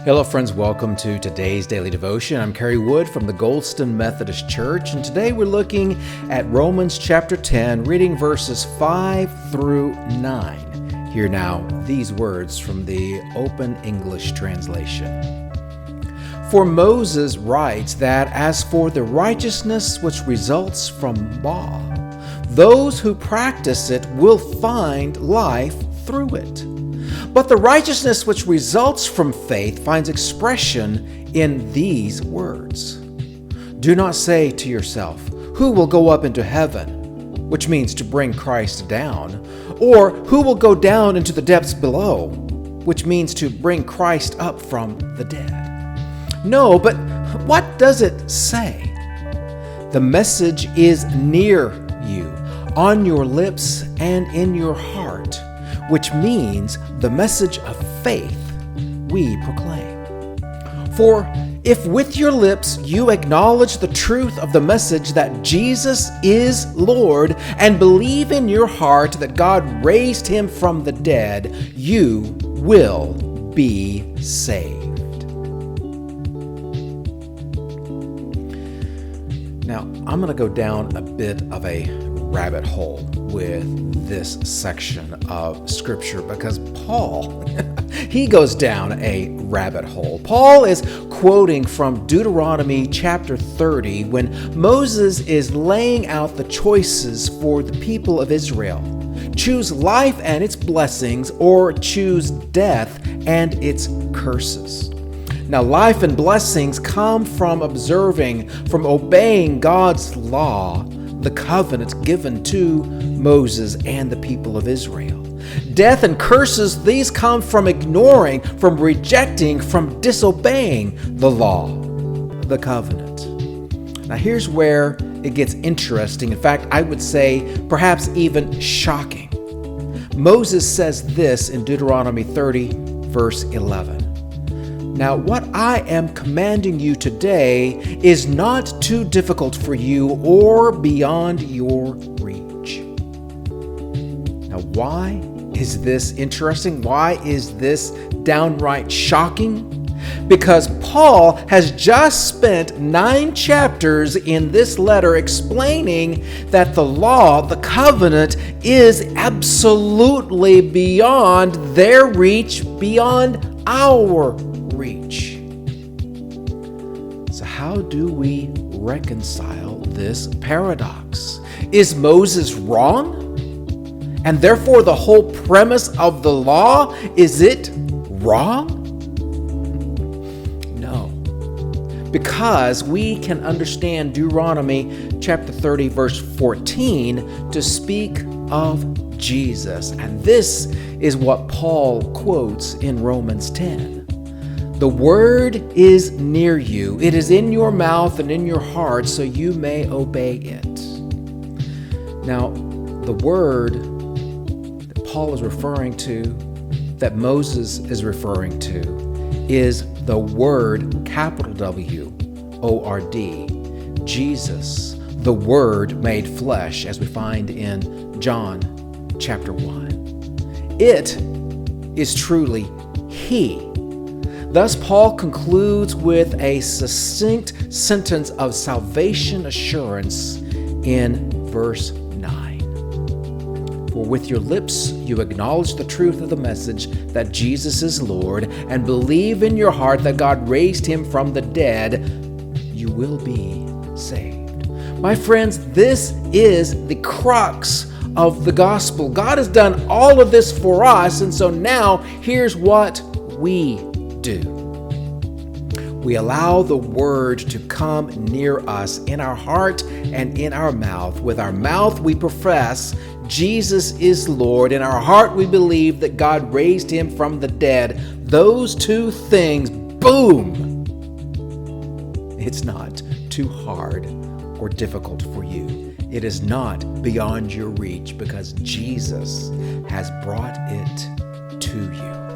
Hello friends, welcome to today's daily devotion. I'm Kerry Wood from the Goldston Methodist Church, and today we're looking at Romans chapter 10, reading verses 5 through 9. Hear now these words from the Open English Translation. For Moses writes that as for the righteousness which results from law, those who practice it will find life through it. But the righteousness which results from faith finds expression in these words. Do not say to yourself, who will go up into heaven, which means to bring Christ down, or who will go down into the depths below, which means to bring Christ up from the dead. No, but what does it say? The message is near you, on your lips and in your heart, which means the message of faith we proclaim. For if with your lips you acknowledge the truth of the message that Jesus is Lord and believe in your heart that God raised him from the dead, you will be saved. Now, I'm going to go down a bit of a rabbit hole with this section of Scripture because Paul, he goes down a rabbit hole. Paul is quoting from Deuteronomy chapter 30 when Moses is laying out the choices for the people of Israel. Choose life and its blessings, or choose death and its curses. Now, life and blessings come from obeying God's law, the covenant given to Moses and the people of Israel. Death and curses, these come from ignoring, from rejecting, from disobeying the law, the covenant. Now here's where it gets interesting. In fact, I would say perhaps even shocking. Moses says this in Deuteronomy 30, verse 11. Now, what I am commanding you today is not too difficult for you or beyond your reach. Now, why is this interesting? Why is this downright shocking? Because Paul has just spent 9 chapters in this letter explaining that the law, the covenant, is absolutely beyond their reach, beyond our reach. So how do we reconcile this paradox? Is Moses wrong? And therefore the whole premise of the law, is it wrong? No. Because we can understand Deuteronomy chapter 30 verse 14 to speak of Jesus. And this is what Paul quotes in Romans 10. The word is near you. It is in your mouth and in your heart, so you may obey it. Now, the word that Paul is referring to, that Moses is referring to, is the word, capital W-O-R-D, Jesus, the Word made flesh, as we find in John chapter 1. It is truly He. Thus, Paul concludes with a succinct sentence of salvation assurance in verse 9. For with your lips you acknowledge the truth of the message that Jesus is Lord, and believe in your heart that God raised him from the dead, you will be saved. My friends, this is the crux of the gospel. God has done all of this for us, and so now here's what we do. We allow the word to come near us in our heart and in our mouth. With our mouth we profess Jesus is Lord. In our heart we believe that God raised him from the dead. Those two things, boom! It's not too hard or difficult for you. It is not beyond your reach because Jesus has brought it to you.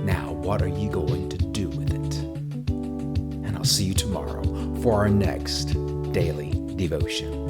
Now, what are you going to do with it? And I'll see you tomorrow for our next daily devotion.